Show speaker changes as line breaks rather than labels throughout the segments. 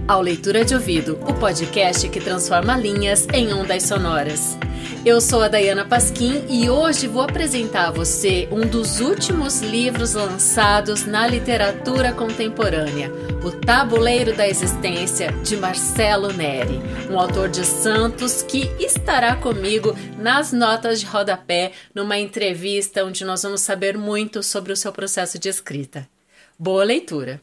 ao Leitura de Ouvido, o podcast que transforma linhas em ondas sonoras. Eu sou a Dayana Pasquim e hoje vou apresentar a você um dos últimos livros lançados na literatura contemporânea, O Tabuleiro da Existência, de Marcelo Neri, um autor de Santos que estará comigo nas notas de rodapé numa entrevista onde nós vamos saber muito sobre o seu processo de escrita. Boa leitura!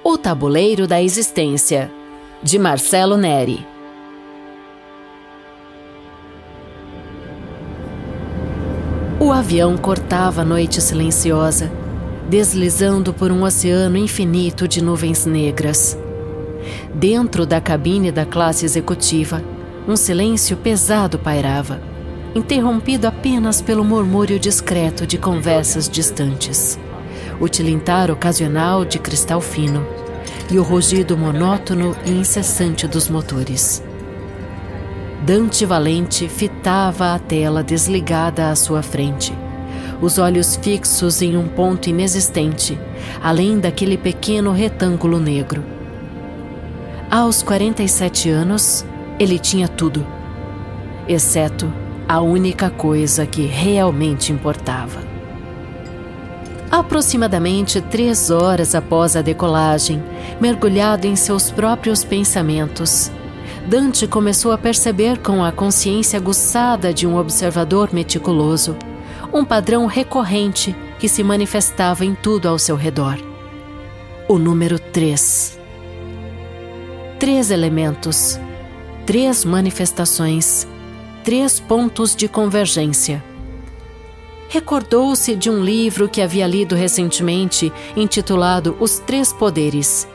O Tabuleiro da Existência, de Marcelo Neri. O avião cortava a noite silenciosa, deslizando por um oceano infinito de nuvens negras. Dentro da cabine da classe executiva, um silêncio pesado pairava, interrompido apenas pelo murmúrio discreto de conversas distantes, o tilintar ocasional de cristal fino e o rugido monótono e incessante dos motores. Dante Valente fitava a tela desligada à sua frente, os olhos fixos em um ponto inexistente, além daquele pequeno retângulo negro. Aos 47 anos, ele tinha tudo, exceto a única coisa que realmente importava. Aproximadamente 3 horas após a decolagem, mergulhado em seus próprios pensamentos, Dante começou a perceber com a consciência aguçada de um observador meticuloso um padrão recorrente que se manifestava em tudo ao seu redor. O número 3. 3 elementos, 3 manifestações, 3 pontos de convergência. Recordou-se de um livro que havia lido recentemente, intitulado Os Três Poderes,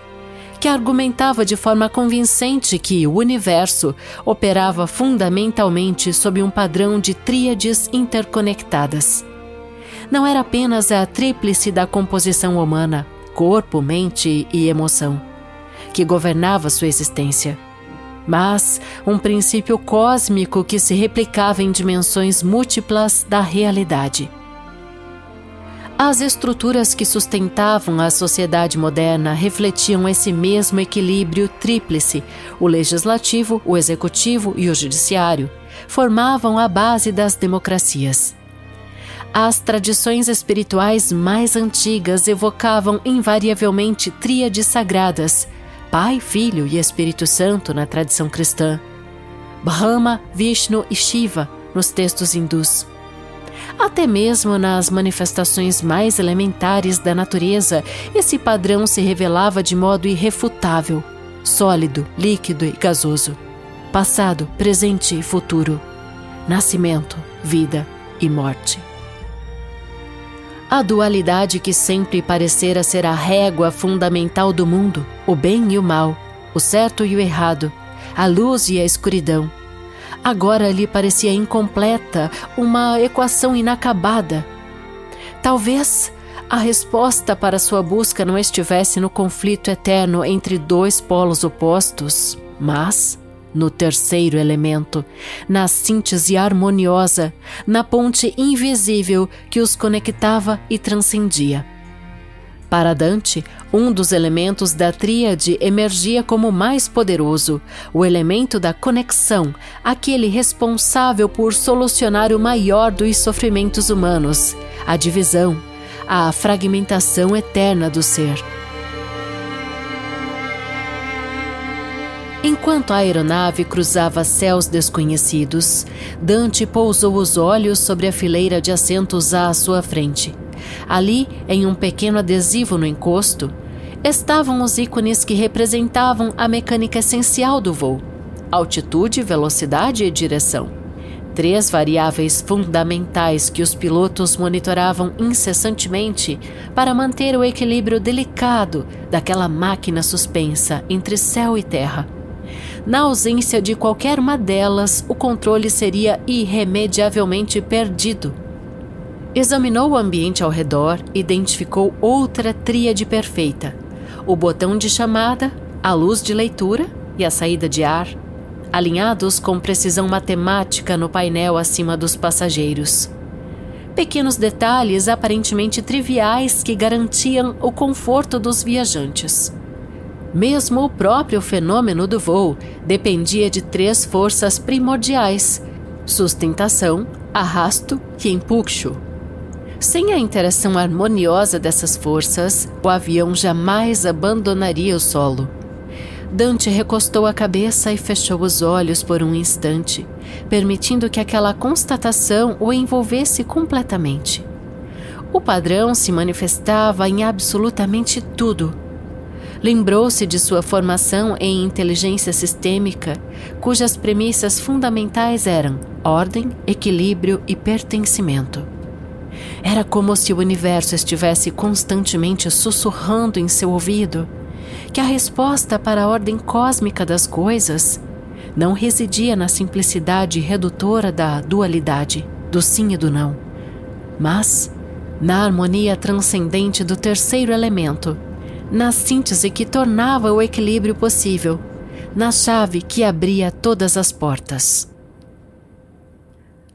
que argumentava de forma convincente que o universo operava fundamentalmente sob um padrão de tríades interconectadas. Não era apenas a tríplice da composição humana, corpo, mente e emoção, que governava sua existência, mas um princípio cósmico que se replicava em dimensões múltiplas da realidade. As estruturas que sustentavam a sociedade moderna refletiam esse mesmo equilíbrio tríplice. O legislativo, o executivo e o judiciário formavam a base das democracias. As tradições espirituais mais antigas evocavam invariavelmente tríades sagradas: Pai, Filho e Espírito Santo na tradição cristã, Brahma, Vishnu e Shiva nos textos hindus. Até mesmo nas manifestações mais elementares da natureza, esse padrão se revelava de modo irrefutável: sólido, líquido e gasoso, passado, presente e futuro, nascimento, vida e morte. A dualidade que sempre parecera ser a régua fundamental do mundo, o bem e o mal, o certo e o errado, a luz e a escuridão, agora lhe parecia incompleta, uma equação inacabada. Talvez a resposta para sua busca não estivesse no conflito eterno entre 2 polos opostos, mas no terceiro elemento, na síntese harmoniosa, na ponte invisível que os conectava e transcendia. Para Dante, um dos elementos da tríade emergia como o mais poderoso, o elemento da conexão, aquele responsável por solucionar o maior dos sofrimentos humanos, a divisão, a fragmentação eterna do ser. Enquanto a aeronave cruzava céus desconhecidos, Dante pousou os olhos sobre a fileira de assentos à sua frente. Ali, em um pequeno adesivo no encosto, estavam os ícones que representavam a mecânica essencial do voo: altitude, velocidade e direção. 3 variáveis fundamentais que os pilotos monitoravam incessantemente para manter o equilíbrio delicado daquela máquina suspensa entre céu e terra. Na ausência de qualquer uma delas, o controle seria irremediavelmente perdido. Examinou o ambiente ao redor e identificou outra tríade perfeita: o botão de chamada, a luz de leitura e a saída de ar, alinhados com precisão matemática no painel acima dos passageiros. Pequenos detalhes aparentemente triviais que garantiam o conforto dos viajantes. Mesmo o próprio fenômeno do voo dependia de 3 forças primordiais: sustentação, arrasto e empuxo. Sem a interação harmoniosa dessas forças, o avião jamais abandonaria o solo. Dante recostou a cabeça e fechou os olhos por um instante, permitindo que aquela constatação o envolvesse completamente. O padrão se manifestava em absolutamente tudo. Lembrou-se de sua formação em inteligência sistêmica, cujas premissas fundamentais eram ordem, equilíbrio e pertencimento. Era como se o universo estivesse constantemente sussurrando em seu ouvido que a resposta para a ordem cósmica das coisas não residia na simplicidade redutora da dualidade, do sim e do não, mas na harmonia transcendente do terceiro elemento, na síntese que tornava o equilíbrio possível, na chave que abria todas as portas.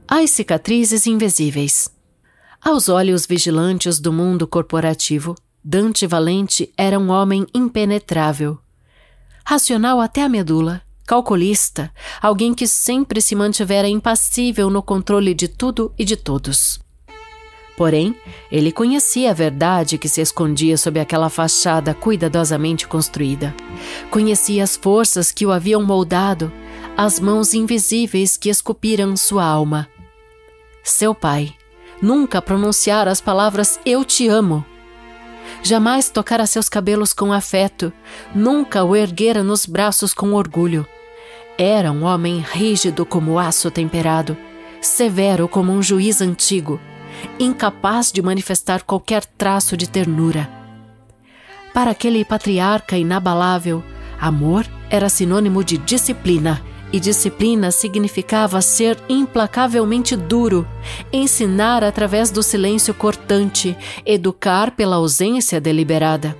As cicatrizes invisíveis. Aos olhos vigilantes do mundo corporativo, Dante Valente era um homem impenetrável. Racional até a medula, calculista, alguém que sempre se mantivera impassível no controle de tudo e de todos. Porém, ele conhecia a verdade que se escondia sob aquela fachada cuidadosamente construída. Conhecia as forças que o haviam moldado, as mãos invisíveis que esculpiram sua alma. Seu pai nunca pronunciara as palavras "eu te amo". Jamais tocara seus cabelos com afeto, nunca o erguera nos braços com orgulho. Era um homem rígido como aço temperado, severo como um juiz antigo, incapaz de manifestar qualquer traço de ternura. Para aquele patriarca inabalável, amor era sinônimo de disciplina, e disciplina significava ser implacavelmente duro, ensinar através do silêncio cortante, educar pela ausência deliberada.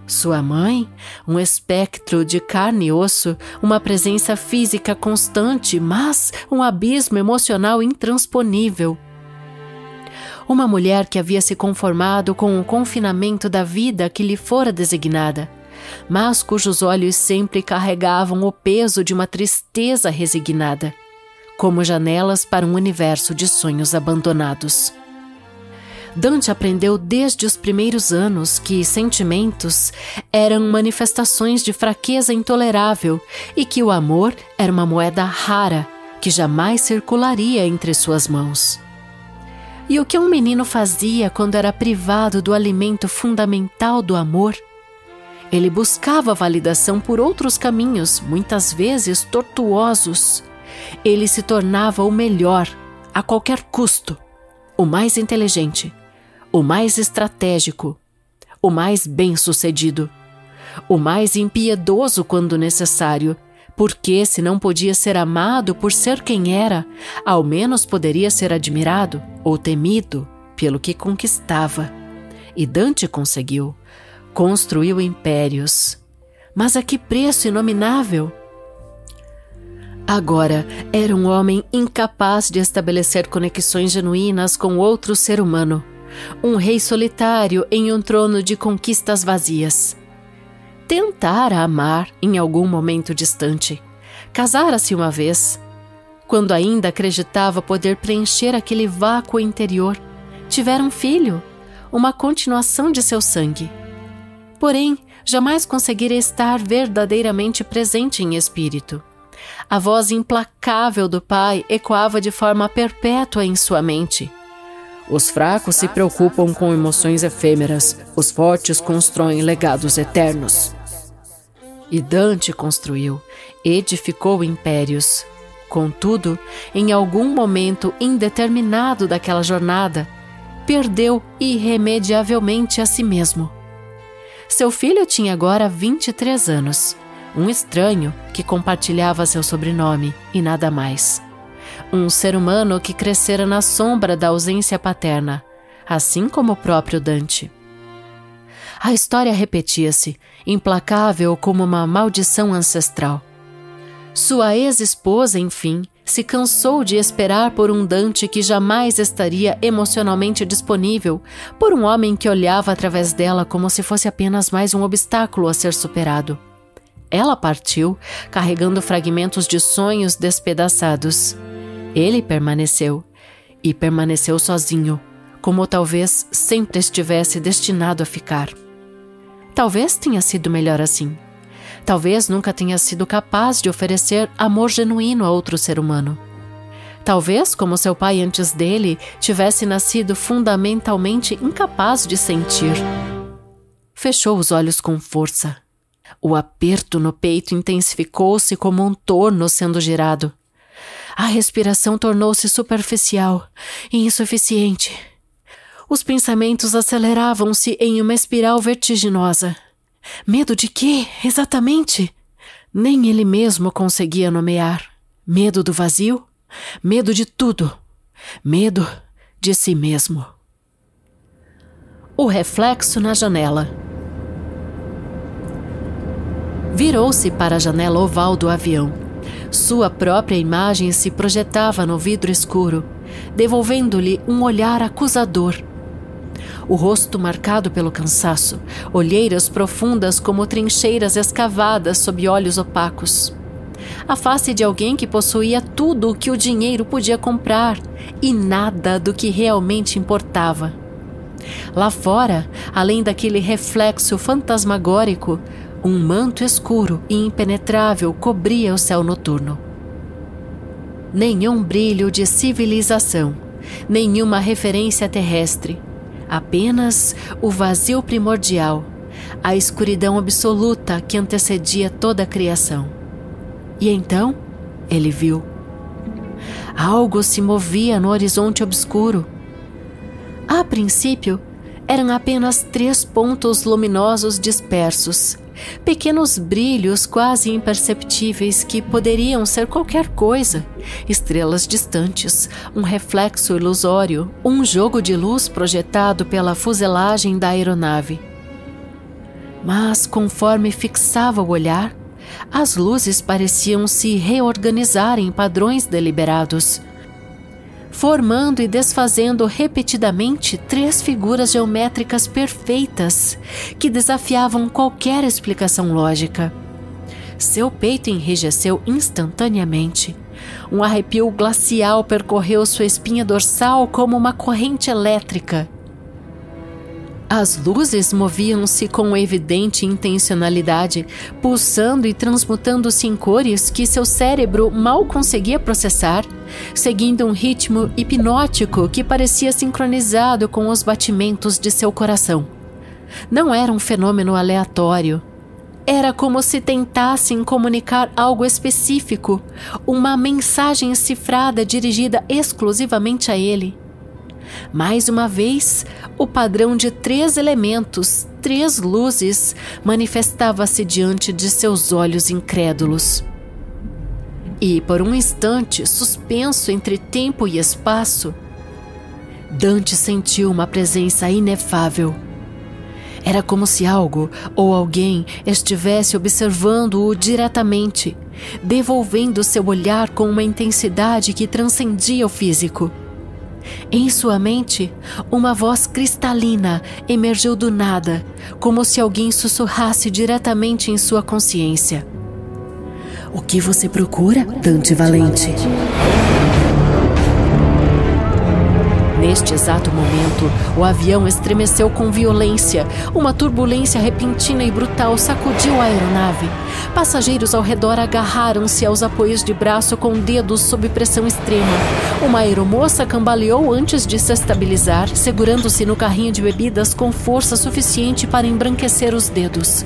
Sua mãe, um espectro de carne e osso, uma presença física constante, mas um abismo emocional intransponível. Uma mulher que havia se conformado com o confinamento da vida que lhe fora designada, mas cujos olhos sempre carregavam o peso de uma tristeza resignada, como janelas para um universo de sonhos abandonados. Dante aprendeu desde os primeiros anos que sentimentos eram manifestações de fraqueza intolerável e que o amor era uma moeda rara que jamais circularia entre suas mãos. E o que um menino fazia quando era privado do alimento fundamental do amor? Ele buscava validação por outros caminhos, muitas vezes tortuosos. Ele se tornava o melhor, a qualquer custo, o mais inteligente, o mais estratégico, o mais bem-sucedido, o mais impiedoso quando necessário, porque se não podia ser amado por ser quem era, ao menos poderia ser admirado ou temido pelo que conquistava. E Dante conseguiu. Construiu impérios. Mas a que preço inominável? Agora era um homem incapaz de estabelecer conexões genuínas com outro ser humano. Um rei solitário em um trono de conquistas vazias. Tentara amar em algum momento distante. Casara-se uma vez, quando ainda acreditava poder preencher aquele vácuo interior. Tivera um filho, uma continuação de seu sangue. Porém, jamais conseguira estar verdadeiramente presente em espírito. A voz implacável do pai ecoava de forma perpétua em sua mente. Os fracos se preocupam com emoções efêmeras, os fortes constroem legados eternos. E Dante construiu, edificou impérios. Contudo, em algum momento indeterminado daquela jornada, perdeu irremediavelmente a si mesmo. Seu filho tinha agora 23 anos, um estranho que compartilhava seu sobrenome e nada mais. Um ser humano que crescera na sombra da ausência paterna, assim como o próprio Dante. A história repetia-se, implacável como uma maldição ancestral. Sua ex-esposa, enfim, se cansou de esperar por um Dante que jamais estaria emocionalmente disponível, por um homem que olhava através dela como se fosse apenas mais um obstáculo a ser superado. Ela partiu, carregando fragmentos de sonhos despedaçados. Ele permaneceu, e permaneceu sozinho, como talvez sempre estivesse destinado a ficar. Talvez tenha sido melhor assim. Talvez nunca tenha sido capaz de oferecer amor genuíno a outro ser humano. Talvez, como seu pai antes dele, tivesse nascido fundamentalmente incapaz de sentir. Fechou os olhos com força. O aperto no peito intensificou-se como um torno sendo girado. A respiração tornou-se superficial e insuficiente. Os pensamentos aceleravam-se em uma espiral vertiginosa. Medo de quê, exatamente? Nem ele mesmo conseguia nomear. Medo do vazio? Medo de tudo. Medo de si mesmo. O reflexo na janela. Virou-se para a janela oval do avião. Sua própria imagem se projetava no vidro escuro, devolvendo-lhe um olhar acusador. O rosto marcado pelo cansaço, olheiras profundas como trincheiras escavadas sob olhos opacos. A face de alguém que possuía tudo o que o dinheiro podia comprar e nada do que realmente importava. Lá fora, além daquele reflexo fantasmagórico, um manto escuro e impenetrável cobria o céu noturno. Nenhum brilho de civilização, nenhuma referência terrestre. Apenas o vazio primordial, a escuridão absoluta que antecedia toda a criação. E então ele viu. Algo se movia no horizonte obscuro. A princípio, eram apenas 3 pontos luminosos dispersos, pequenos brilhos quase imperceptíveis que poderiam ser qualquer coisa, estrelas distantes, um reflexo ilusório, um jogo de luz projetado pela fuselagem da aeronave. Mas, conforme fixava o olhar, as luzes pareciam se reorganizar em padrões deliberados, formando e desfazendo repetidamente 3 figuras geométricas perfeitas que desafiavam qualquer explicação lógica. Seu peito enrijeceu instantaneamente. Um arrepio glacial percorreu sua espinha dorsal como uma corrente elétrica. As luzes moviam-se com evidente intencionalidade, pulsando e transmutando-se em cores que seu cérebro mal conseguia processar, seguindo um ritmo hipnótico que parecia sincronizado com os batimentos de seu coração. Não era um fenômeno aleatório. Era como se tentassem comunicar algo específico, uma mensagem cifrada dirigida exclusivamente a ele. Mais uma vez, o padrão de 3 elementos, 3 luzes, manifestava-se diante de seus olhos incrédulos. E, por um instante, suspenso entre tempo e espaço, Dante sentiu uma presença inefável. Era como se algo ou alguém estivesse observando-o diretamente, devolvendo seu olhar com uma intensidade que transcendia o físico. Em sua mente, uma voz cristalina emergiu do nada, como se alguém sussurrasse diretamente em sua consciência. O que você procura, Dante Valente? Neste exato momento, o avião estremeceu com violência. Uma turbulência repentina e brutal sacudiu a aeronave. Passageiros ao redor agarraram-se aos apoios de braço com dedos sob pressão extrema. Uma aeromoça cambaleou antes de se estabilizar, segurando-se no carrinho de bebidas com força suficiente para embranquecer os dedos.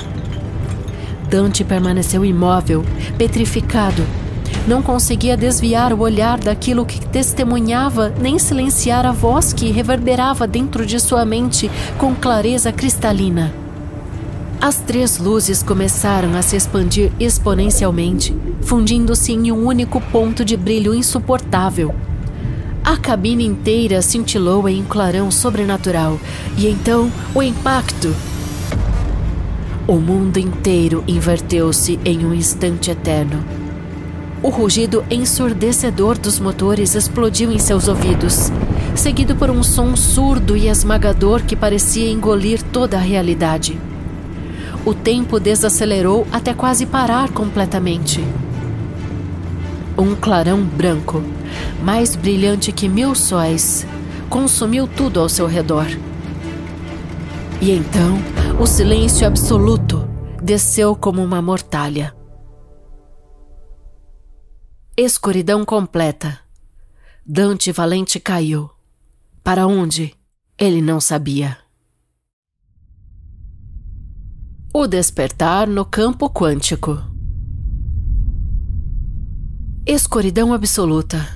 Dante permaneceu imóvel, petrificado. Não conseguia desviar o olhar daquilo que testemunhava, nem silenciar a voz que reverberava dentro de sua mente com clareza cristalina. As 3 luzes começaram a se expandir exponencialmente, fundindo-se em um único ponto de brilho insuportável. A cabine inteira cintilou em um clarão sobrenatural, e então o impacto. O mundo inteiro inverteu-se em um instante eterno. O rugido ensurdecedor dos motores explodiu em seus ouvidos, seguido por um som surdo e esmagador que parecia engolir toda a realidade. O tempo desacelerou até quase parar completamente. Um clarão branco, mais brilhante que 1000 sóis, consumiu tudo ao seu redor. E então, o silêncio absoluto desceu como uma mortalha. Escuridão completa. Dante Valente caiu. Para onde? Ele não sabia. O despertar no campo quântico. Escuridão absoluta.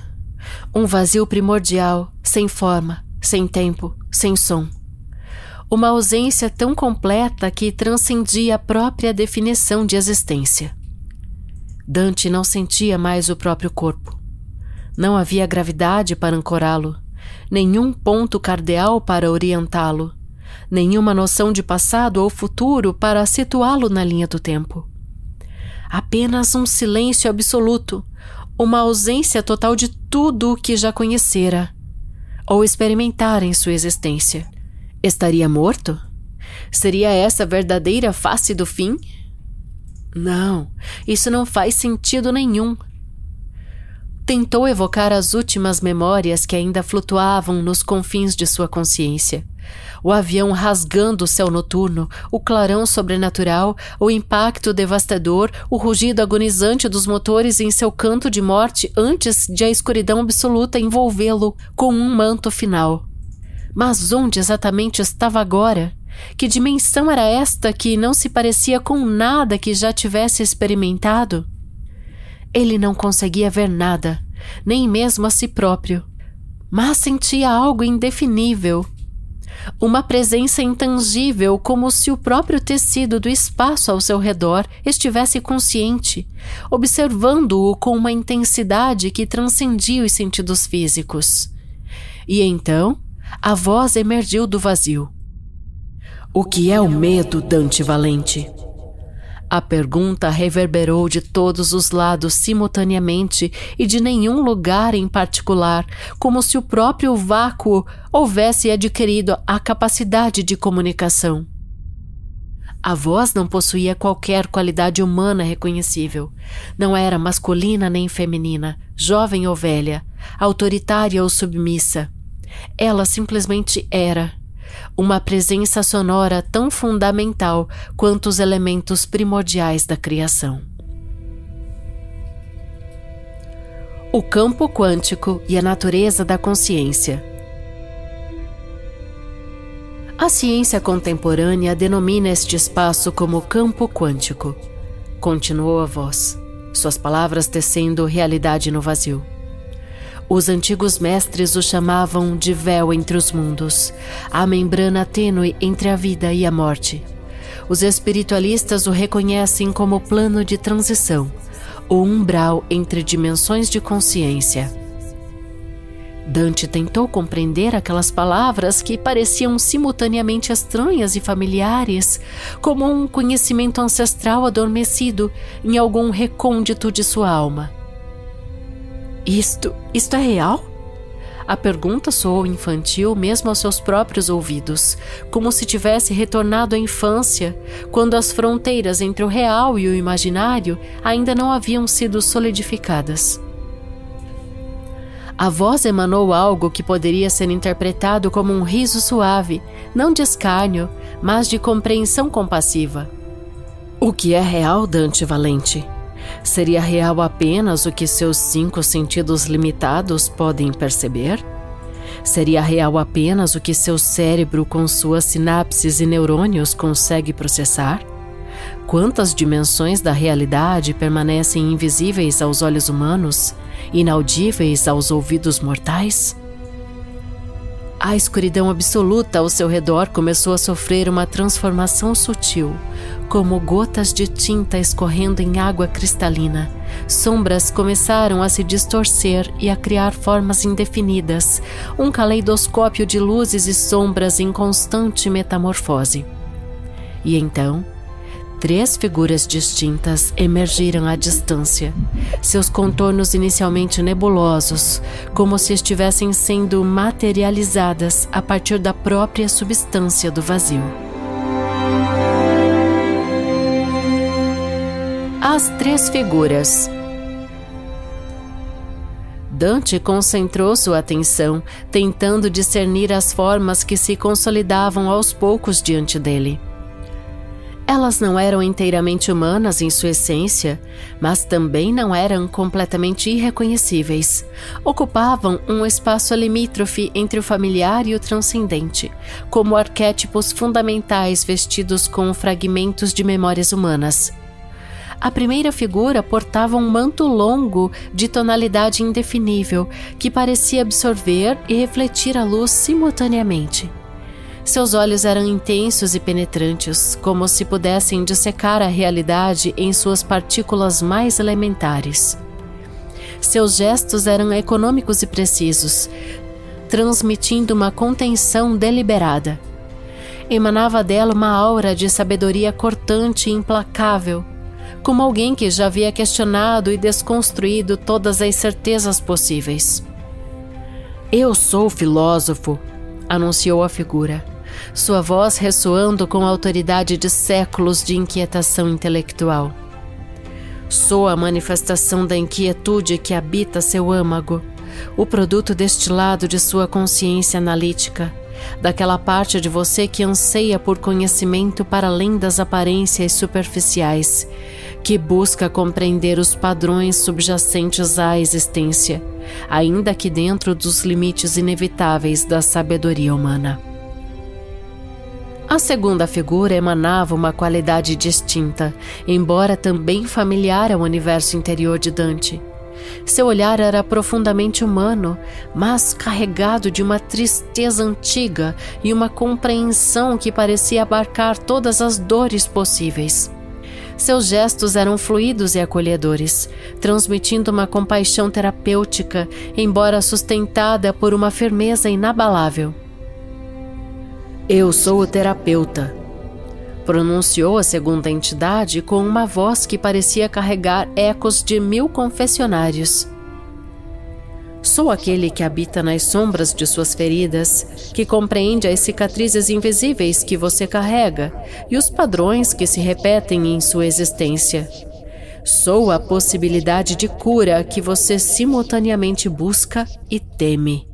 Um vazio primordial, sem forma, sem tempo, sem som. Uma ausência tão completa que transcendia a própria definição de existência. Dante não sentia mais o próprio corpo. Não havia gravidade para ancorá-lo, nenhum ponto cardeal para orientá-lo, nenhuma noção de passado ou futuro para situá-lo na linha do tempo. Apenas um silêncio absoluto, uma ausência total de tudo o que já conhecera ou experimentara em sua existência. Estaria morto? Seria essa a verdadeira face do fim? Não, isso não faz sentido nenhum. Tentou evocar as últimas memórias que ainda flutuavam nos confins de sua consciência. O avião rasgando o céu noturno, o clarão sobrenatural, o impacto devastador, o rugido agonizante dos motores em seu canto de morte antes de a escuridão absoluta envolvê-lo com um manto final. Mas onde exatamente estava agora? Que dimensão era esta que não se parecia com nada que já tivesse experimentado? Ele não conseguia ver nada, nem mesmo a si próprio, mas sentia algo indefinível. Uma presença intangível, como se o próprio tecido do espaço ao seu redor estivesse consciente, observando-o com uma intensidade que transcendia os sentidos físicos. E então, a voz emergiu do vazio. O que é o medo, Dante Valente? A pergunta reverberou de todos os lados simultaneamente e de nenhum lugar em particular, como se o próprio vácuo houvesse adquirido a capacidade de comunicação. A voz não possuía qualquer qualidade humana reconhecível. Não era masculina nem feminina, jovem ou velha, autoritária ou submissa. Ela simplesmente era. Uma presença sonora tão fundamental quanto os elementos primordiais da criação. O campo quântico e a natureza da consciência. A ciência contemporânea denomina este espaço como campo quântico. Continuou a voz, suas palavras tecendo realidade no vazio. Os antigos mestres o chamavam de véu entre os mundos, a membrana tênue entre a vida e a morte. Os espiritualistas o reconhecem como plano de transição, o umbral entre dimensões de consciência. Dante tentou compreender aquelas palavras que pareciam simultaneamente estranhas e familiares, como um conhecimento ancestral adormecido em algum recôndito de sua alma. Isto é real? A pergunta soou infantil mesmo aos seus próprios ouvidos, como se tivesse retornado à infância, quando as fronteiras entre o real e o imaginário ainda não haviam sido solidificadas. A voz emanou algo que poderia ser interpretado como um riso suave, não de escárnio, mas de compreensão compassiva. O que é real, Dante Valente? Seria real apenas o que seus 5 sentidos limitados podem perceber? Seria real apenas o que seu cérebro, com suas sinapses e neurônios, consegue processar? Quantas dimensões da realidade permanecem invisíveis aos olhos humanos, inaudíveis aos ouvidos mortais? A escuridão absoluta ao seu redor começou a sofrer uma transformação sutil, como gotas de tinta escorrendo em água cristalina. Sombras começaram a se distorcer e a criar formas indefinidas, um caleidoscópio de luzes e sombras em constante metamorfose. E então, 3 figuras distintas emergiram à distância, seus contornos inicialmente nebulosos, como se estivessem sendo materializadas a partir da própria substância do vazio. As 3 figuras. Dante concentrou sua atenção, tentando discernir as formas que se consolidavam aos poucos diante dele. Elas não eram inteiramente humanas em sua essência, mas também não eram completamente irreconhecíveis. Ocupavam um espaço limítrofe entre o familiar e o transcendente, como arquétipos fundamentais vestidos com fragmentos de memórias humanas. A primeira figura portava um manto longo de tonalidade indefinível, que parecia absorver e refletir a luz simultaneamente. Seus olhos eram intensos e penetrantes, como se pudessem dissecar a realidade em suas partículas mais elementares. Seus gestos eram econômicos e precisos, transmitindo uma contenção deliberada. Emanava dela uma aura de sabedoria cortante e implacável, como alguém que já havia questionado e desconstruído todas as certezas possíveis. "Eu sou filósofo", anunciou a figura, sua voz ressoando com a autoridade de séculos de inquietação intelectual. "Sou a manifestação da inquietude que habita seu âmago, o produto destilado de sua consciência analítica, daquela parte de você que anseia por conhecimento para além das aparências superficiais, que busca compreender os padrões subjacentes à existência, ainda que dentro dos limites inevitáveis da sabedoria humana." A segunda figura emanava uma qualidade distinta, embora também familiar ao universo interior de Dante. Seu olhar era profundamente humano, mas carregado de uma tristeza antiga e uma compreensão que parecia abarcar todas as dores possíveis. Seus gestos eram fluidos e acolhedores, transmitindo uma compaixão terapêutica, embora sustentada por uma firmeza inabalável. "Eu sou o terapeuta", pronunciou a segunda entidade com uma voz que parecia carregar ecos de 1000 confessionários. "Sou aquele que habita nas sombras de suas feridas, que compreende as cicatrizes invisíveis que você carrega e os padrões que se repetem em sua existência. Sou a possibilidade de cura que você simultaneamente busca e teme."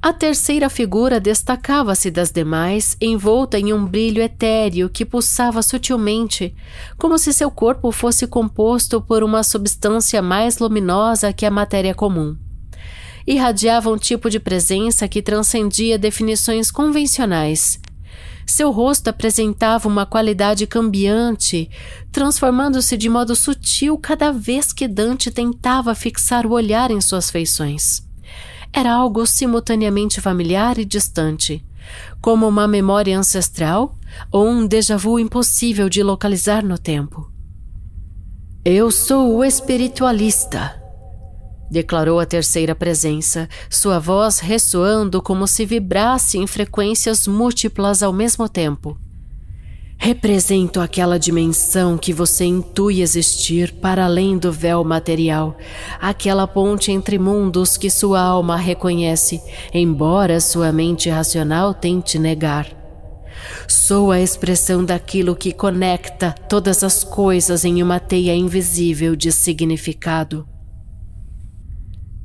A terceira figura destacava-se das demais, envolta em um brilho etéreo que pulsava sutilmente, como se seu corpo fosse composto por uma substância mais luminosa que a matéria comum. Irradiava um tipo de presença que transcendia definições convencionais. Seu rosto apresentava uma qualidade cambiante, transformando-se de modo sutil cada vez que Dante tentava fixar o olhar em suas feições. Era algo simultaneamente familiar e distante, como uma memória ancestral ou um déjà vu impossível de localizar no tempo. "Eu sou o espiritualista", declarou a terceira presença, sua voz ressoando como se vibrasse em frequências múltiplas ao mesmo tempo. "Represento aquela dimensão que você intui existir para além do véu material, aquela ponte entre mundos que sua alma reconhece, embora sua mente racional tente negar. Sou a expressão daquilo que conecta todas as coisas em uma teia invisível de significado."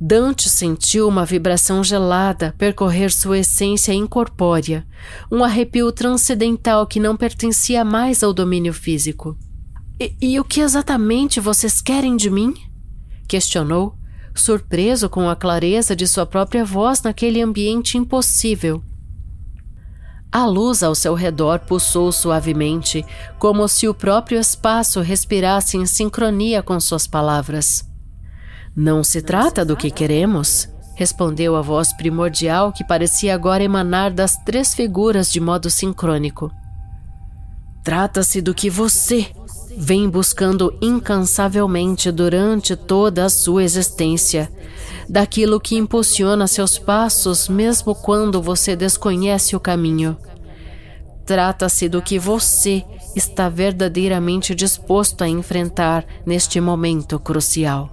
Dante sentiu uma vibração gelada percorrer sua essência incorpórea, um arrepio transcendental que não pertencia mais ao domínio físico. E o que exatamente vocês querem de mim?" questionou, surpreso com a clareza de sua própria voz naquele ambiente impossível. A luz ao seu redor pulsou suavemente, como se o próprio espaço respirasse em sincronia com suas palavras. "Não se trata do que queremos", respondeu a voz primordial que parecia agora emanar das 3 figuras de modo sincrônico. "Trata-se do que você vem buscando incansavelmente durante toda a sua existência, daquilo que impulsiona seus passos mesmo quando você desconhece o caminho. trata-se do que você está verdadeiramente disposto a enfrentar neste momento crucial.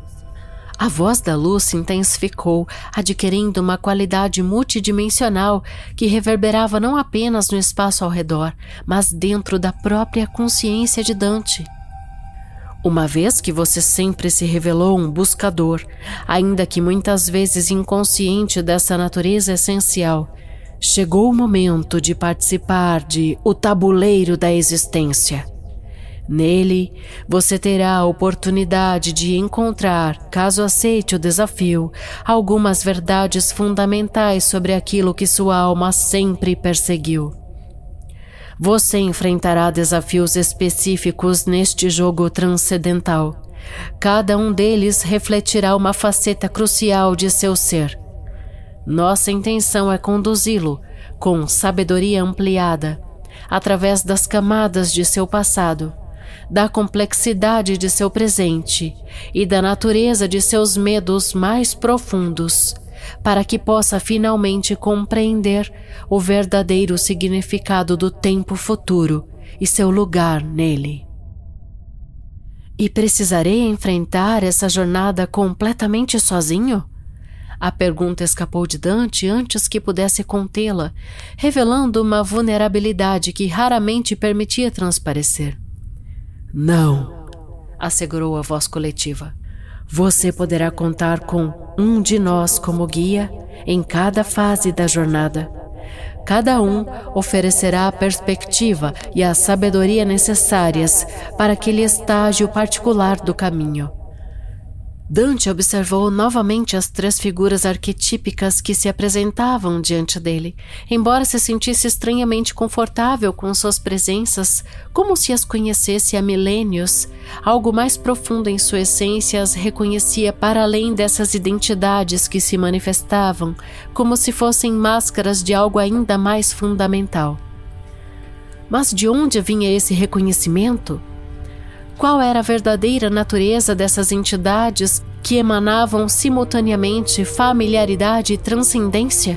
A voz da luz se intensificou, adquirindo uma qualidade multidimensional que reverberava não apenas no espaço ao redor, mas dentro da própria consciência de Dante. Uma vez que você sempre se revelou um buscador, ainda que muitas vezes inconsciente dessa natureza essencial, chegou o momento de participar de O Tabuleiro da Existência. Nele, você terá a oportunidade de encontrar, caso aceite o desafio, algumas verdades fundamentais sobre aquilo que sua alma sempre perseguiu. Você enfrentará desafios específicos neste jogo transcendental. Cada um deles refletirá uma faceta crucial de seu ser. Nossa intenção é conduzi-lo, com sabedoria ampliada, através das camadas de seu passado, da complexidade de seu presente e da natureza de seus medos mais profundos, para que possa finalmente compreender o verdadeiro significado do tempo futuro e seu lugar nele. E precisarei enfrentar essa jornada completamente sozinho? A pergunta escapou de Dante antes que pudesse contê-la, revelando uma vulnerabilidade que raramente permitia transparecer. Não, assegurou a voz coletiva. Você poderá contar com um de nós como guia em cada fase da jornada. Cada um oferecerá a perspectiva e a sabedoria necessárias para aquele estágio particular do caminho. Dante observou novamente as 3 figuras arquetípicas que se apresentavam diante dele, embora se sentisse estranhamente confortável com suas presenças, como se as conhecesse há milênios. Algo mais profundo em sua essência as reconhecia para além dessas identidades que se manifestavam, como se fossem máscaras de algo ainda mais fundamental. Mas de onde vinha esse reconhecimento? Qual era a verdadeira natureza dessas entidades que emanavam simultaneamente familiaridade e transcendência?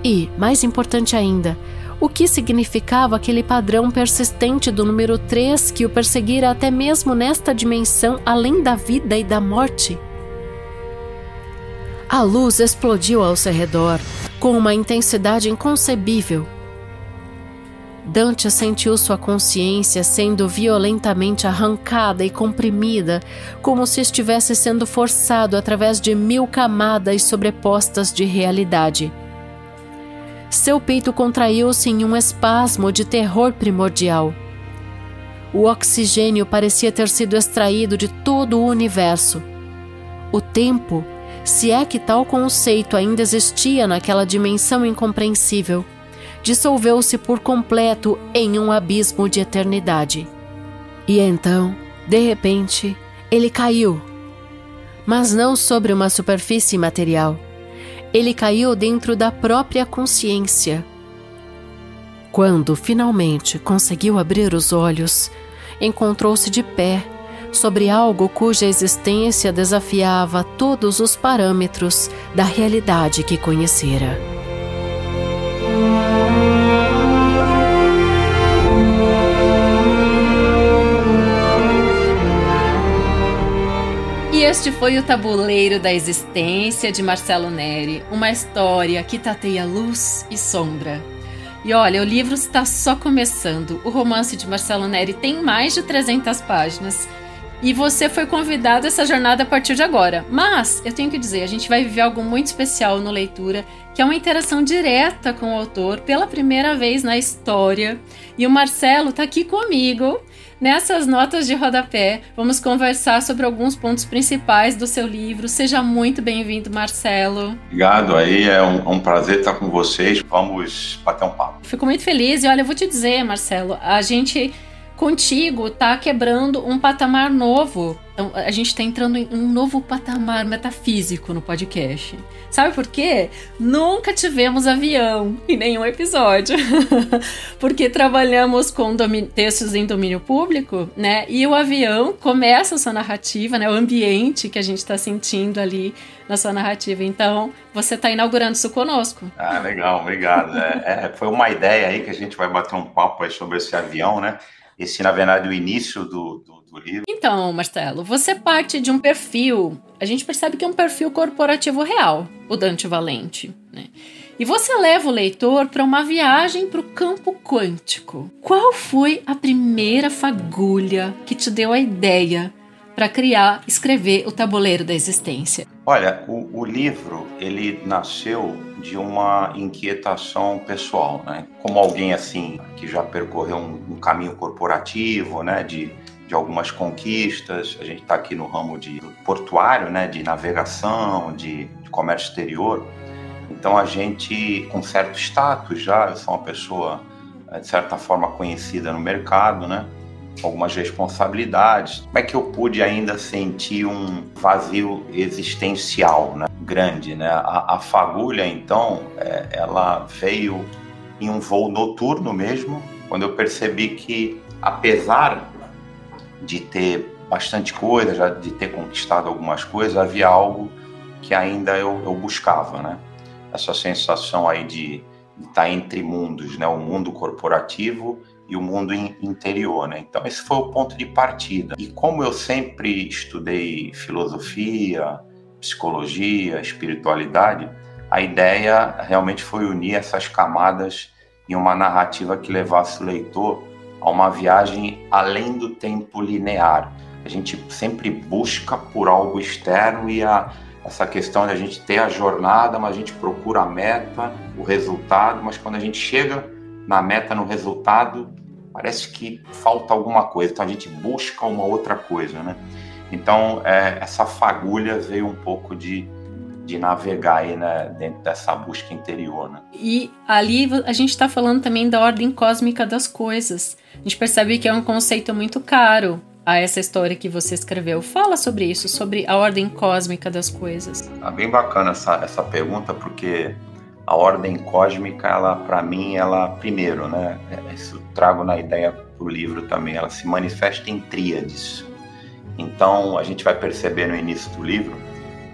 E, mais importante ainda, o que significava aquele padrão persistente do número 3 que o perseguira até mesmo nesta dimensão além da vida e da morte? A luz explodiu ao seu redor com uma intensidade inconcebível. Dante sentiu sua consciência sendo violentamente arrancada e comprimida, como se estivesse sendo forçado através de 1000 camadas sobrepostas de realidade. Seu peito contraiu-se em um espasmo de terror primordial. O oxigênio parecia ter sido extraído de todo o universo. O tempo, se é que tal conceito ainda existia naquela dimensão incompreensível, dissolveu-se por completo em um abismo de eternidade. E então, de repente, ele caiu. Mas não sobre uma superfície material. Ele caiu dentro da própria consciência. Quando finalmente conseguiu abrir os olhos, encontrou-se de pé sobre algo cuja existência desafiava todos os parâmetros da realidade que conhecera.
E este foi o Tabuleiro da Existência de Marcelo Neri, uma história que tateia luz e sombra. E olha, o livro está só começando. O romance de Marcelo Neri tem mais de 300 páginas. E você foi convidado a essa jornada a partir de agora. Mas, eu tenho que dizer, a gente vai viver algo muito especial no Leitura, que é uma interação direta com o autor pela primeira vez na história. E o Marcelo está aqui comigo. Nessas notas de rodapé, vamos conversar sobre alguns pontos principais do seu livro. Seja muito bem-vindo, Marcelo.
Obrigado aí, é um prazer estar com vocês. Vamos bater um papo.
Fico muito feliz e olha, eu vou te dizer, Marcelo, a gente contigo tá quebrando um patamar novo. Então, a gente tá entrando em um novo patamar metafísico no podcast. Sabe por quê? Nunca tivemos avião em nenhum episódio. Porque trabalhamos com textos em domínio público, né? E o avião começa a sua narrativa, né? O ambiente que a gente tá sentindo ali na sua narrativa. Então, você tá inaugurando isso conosco.
Ah, legal, obrigado. Foi uma ideia aí que a gente vai bater um papo aí sobre esse avião, né? Esse, na verdade, o início do livro.
Então, Marcelo, você parte de um perfil, a gente percebe que é um perfil corporativo real, o Dante Valenti, né? E você leva o leitor para uma viagem para o campo quântico. Qual foi a primeira fagulha que te deu a ideia para escrever o Tabuleiro da Existência?
Olha, o livro, ele nasceu de uma inquietação pessoal, né? Como alguém assim, que já percorreu um caminho corporativo, né? De algumas conquistas, a gente está aqui no ramo do portuário, né? De navegação, de comércio exterior. Então a gente, com certo status já, eu sou uma pessoa, de certa forma, conhecida no mercado, né? Algumas responsabilidades. Como é que eu pude ainda sentir um vazio existencial, né? Grande, né? A fagulha, então, ela veio em um voo noturno mesmo, quando eu percebi que, apesar de ter bastante coisa, já de ter conquistado algumas coisas, havia algo que ainda eu buscava, né? Essa sensação aí de estar entre mundos, né? O mundo corporativo e o mundo interior, né? Então esse foi o ponto de partida. E como eu sempre estudei filosofia, psicologia, espiritualidade, a ideia realmente foi unir essas camadas em uma narrativa que levasse o leitor a uma viagem além do tempo linear. A gente sempre busca por algo externo e essa questão de a gente ter a jornada, mas a gente procura a meta, o resultado, mas quando a gente chega na meta, no resultado, parece que falta alguma coisa, então a gente busca uma outra coisa, né? Então, essa fagulha veio um pouco de navegar aí, né, dentro dessa busca interior, né?
E ali a gente está falando também da ordem cósmica das coisas. A gente percebe que é um conceito muito caro a essa história que você escreveu. Fala sobre isso, sobre a ordem cósmica das coisas.
É bem bacana essa pergunta, porque a ordem cósmica, ela, para mim, ela, primeiro, né, isso trago na ideia para o livro também, ela se manifesta em tríades. Então, a gente vai perceber no início do livro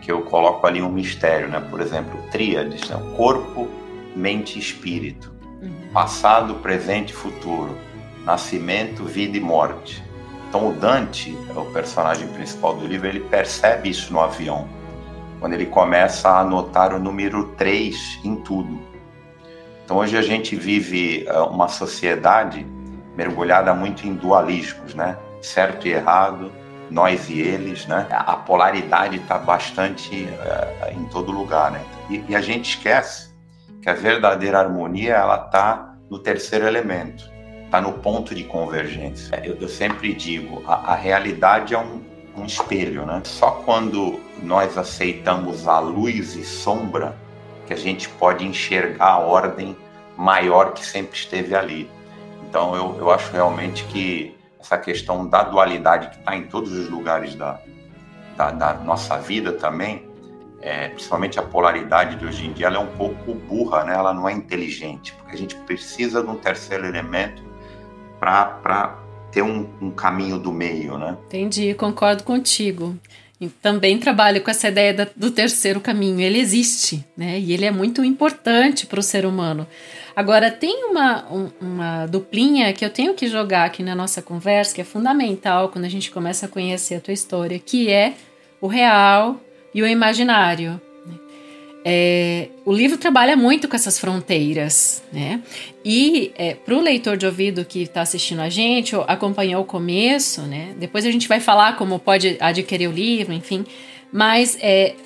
que eu coloco ali um mistério, né? Por exemplo, tríades, né? Corpo, mente e espírito. Passado, presente e futuro. Nascimento, vida e morte. Então, o Dante, o personagem principal do livro, ele percebe isso no avião, quando ele começa a anotar o número 3 em tudo. Então hoje a gente vive uma sociedade mergulhada muito em dualismos, né? Certo e errado, nós e eles, né? A polaridade está bastante em todo lugar, né? E a gente esquece que a verdadeira harmonia, ela está no terceiro elemento, está no ponto de convergência. Eu sempre digo, a realidade é um espelho, né? Só quando nós aceitamos a luz e sombra que a gente pode enxergar a ordem maior que sempre esteve ali. Então eu acho realmente que essa questão da dualidade que está em todos os lugares da nossa vida também, principalmente a polaridade de hoje em dia, ela é um pouco burra, né? Ela não é inteligente, porque a gente precisa de um terceiro elemento para ter um caminho do meio, né?
Entendi, concordo contigo. E também trabalho com essa ideia do terceiro caminho. Ele existe, né? E ele é muito importante para o ser humano. Agora, tem uma duplinha que eu tenho que jogar aqui na nossa conversa, que é fundamental quando a gente começa a conhecer a tua história, que é o real e o imaginário. O livro trabalha muito com essas fronteiras, né? E para o leitor de ouvido que está assistindo a gente, ou acompanhou o começo, né? Depois a gente vai falar como pode adquirir o livro, enfim. Mas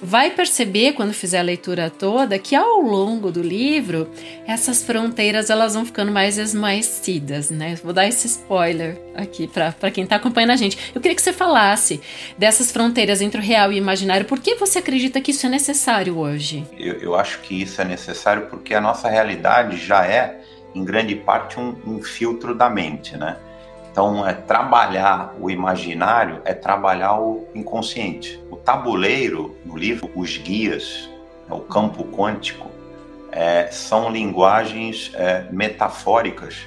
vai perceber, quando fizer a leitura toda, que ao longo do livro, essas fronteiras elas vão ficando mais esmaecidas, né? Vou dar esse spoiler aqui para quem está acompanhando a gente. Eu queria que você falasse dessas fronteiras entre o real e o imaginário. Por que você acredita que isso é necessário hoje?
Eu acho que isso é necessário porque a nossa realidade já é, em grande parte, um filtro da mente, né? Então, trabalhar o imaginário é trabalhar o inconsciente. O tabuleiro, no livro, os guias, o campo quântico, são linguagens metafóricas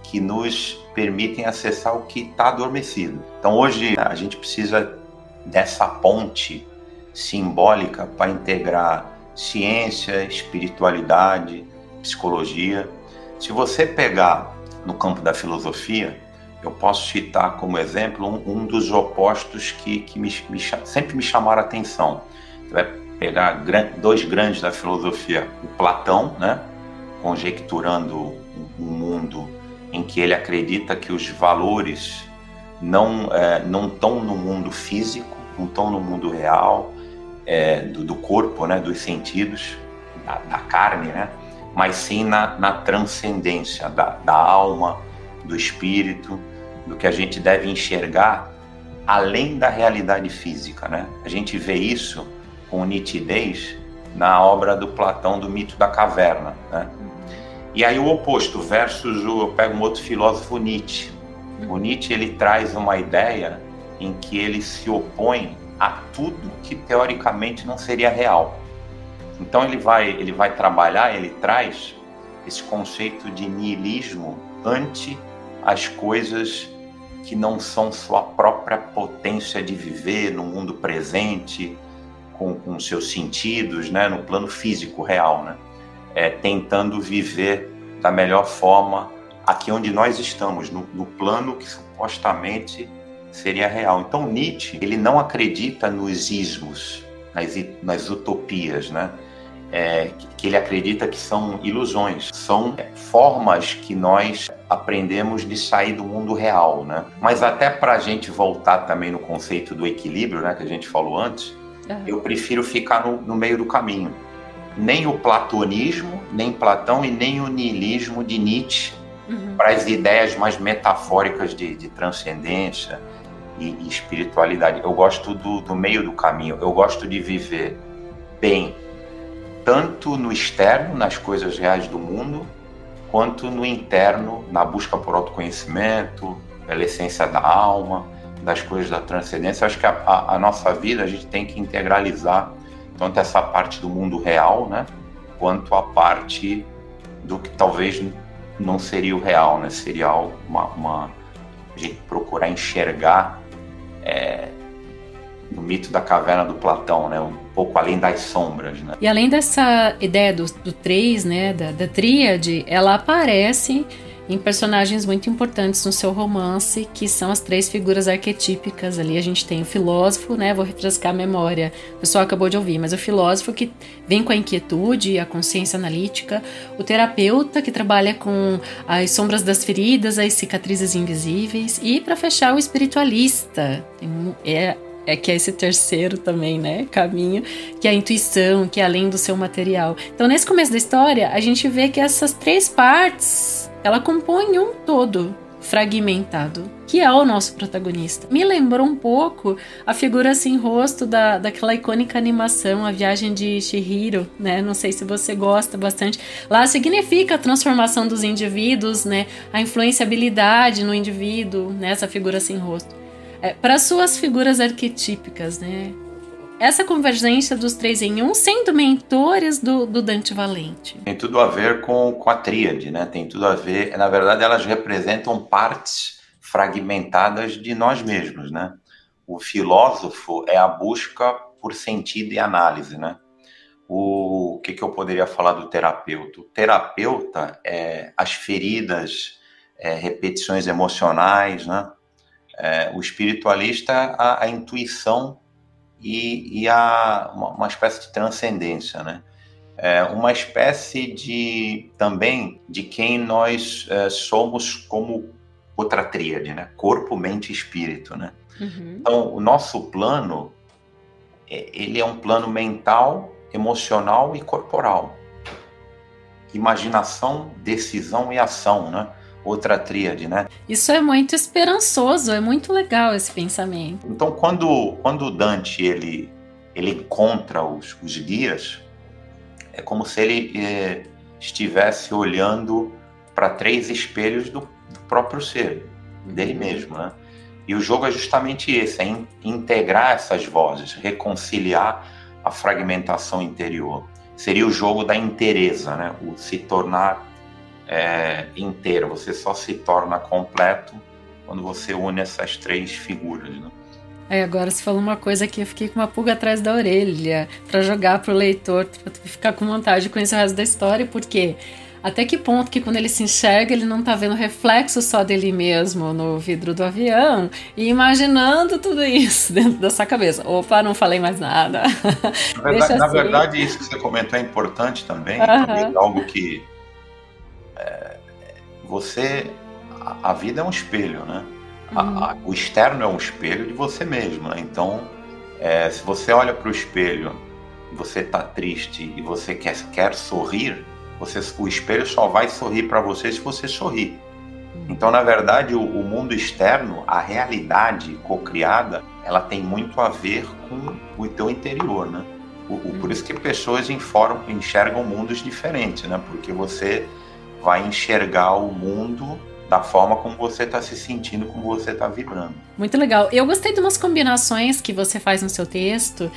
que nos permitem acessar o que está adormecido. Então, hoje, a gente precisa dessa ponte simbólica para integrar ciência, espiritualidade, psicologia. Se você pegar no campo da filosofia, eu posso citar como exemplo um dos opostos que sempre me chamaram a atenção. Você vai pegar dois grandes da filosofia, o Platão, né, conjecturando um mundo em que ele acredita que os valores não estão no mundo físico, não estão no mundo real, do corpo, né, dos sentidos, da carne, né, mas sim na transcendência da alma, do espírito, do que a gente deve enxergar além da realidade física, né? A gente vê isso com nitidez na obra do Platão, do mito da caverna, né? E aí o oposto, eu pego um outro filósofo, Nietzsche. O Nietzsche, ele traz uma ideia em que ele se opõe a tudo que teoricamente não seria real. Então ele vai trabalhar, ele traz esse conceito de niilismo ante as coisas que não são sua própria potência de viver no mundo presente, com seus sentidos, né, no plano físico real, né? Tentando viver da melhor forma aqui onde nós estamos, no plano que supostamente seria real. Então Nietzsche, ele não acredita nos ismos, nas utopias, né? Que ele acredita que são ilusões, são formas que nós aprendemos de sair do mundo real, né? Mas até para a gente voltar também no conceito do equilíbrio, né, que a gente falou antes, eu prefiro ficar no meio do caminho. Nem o platonismo, nem Platão e nem o niilismo de Nietzsche, para as ideias mais metafóricas de transcendência e espiritualidade. Eu gosto do meio do caminho, eu gosto de viver bem, tanto no externo, nas coisas reais do mundo, quanto no interno, na busca por autoconhecimento, pela essência da alma, das coisas da transcendência. Acho que a nossa vida, a gente tem que integralizar tanto essa parte do mundo real, né, quanto a parte do que talvez não seria o real, né? Seria a gente procurar enxergar no mito da caverna do Platão, né, um pouco além das sombras, né?
E além dessa ideia do três, né, da tríade, ela aparece em personagens muito importantes no seu romance, que são as três figuras arquetípicas. Ali a gente tem o filósofo, né, vou refrescar a memória, o pessoal acabou de ouvir, mas o filósofo que vem com a inquietude, a consciência analítica, o terapeuta que trabalha com as sombras das feridas, as cicatrizes invisíveis, e para fechar, o espiritualista, que é esse terceiro também, né, caminho, que é a intuição, que é além do seu material. Então, nesse começo da história, a gente vê que essas três partes, ela compõe um todo fragmentado, que é o nosso protagonista. Me lembrou um pouco a figura sem rosto daquela icônica animação, A Viagem de Chihiro, né? Não sei se você gosta bastante. Lá significa a transformação dos indivíduos, né? A influenciabilidade no indivíduo, né? Essa figura sem rosto. Para suas figuras arquetípicas, né? Essa convergência dos três em um, sendo mentores do Dante Valente.
Tem tudo a ver com a tríade, né? Tem tudo a ver... Na verdade, elas representam partes fragmentadas de nós mesmos, né? O filósofo é a busca por sentido e análise, né? O que eu poderia falar do terapeuta? O terapeuta é as feridas, repetições emocionais, né? O espiritualista, a intuição e uma espécie de transcendência, né? Uma espécie também de quem nós somos como outra tríade, né? Corpo, mente e espírito, né?
Uhum.
Então, o nosso plano, ele é um plano mental, emocional e corporal. Imaginação, decisão e ação, né? Outra tríade, né?
Isso é muito esperançoso, é muito legal esse pensamento.
Então, quando o Dante ele encontra os guias, é como se ele estivesse olhando para três espelhos do próprio ser. dele mesmo, né? E o jogo é justamente esse, é integrar essas vozes, reconciliar a fragmentação interior. Seria o jogo da inteireza, né? O se tornar inteiro. Você só se torna completo quando você une essas três figuras, né?
Agora você falou uma coisa que eu fiquei com uma pulga atrás da orelha para jogar pro leitor, para ficar com vontade de conhecer o resto da história, porque até que ponto que quando ele se enxerga, ele não tá vendo reflexo só dele mesmo no vidro do avião e imaginando tudo isso dentro da sua cabeça. Opa, não falei mais nada.
Na verdade, isso que você comentou é importante também, é algo que a vida é um espelho, né? O externo é um espelho de você mesmo, né? Então, se você olha para o espelho, você está triste e você quer sorrir, o espelho só vai sorrir para você se você sorrir. Então, na verdade, o mundo externo, a realidade cocriada, ela tem muito a ver com o teu interior, né? Por isso que pessoas enxergam mundos diferentes, né? Porque você vai enxergar o mundo da forma como você está se sentindo, como você está vibrando.
Muito legal. Eu gostei de umas combinações que você faz no seu texto,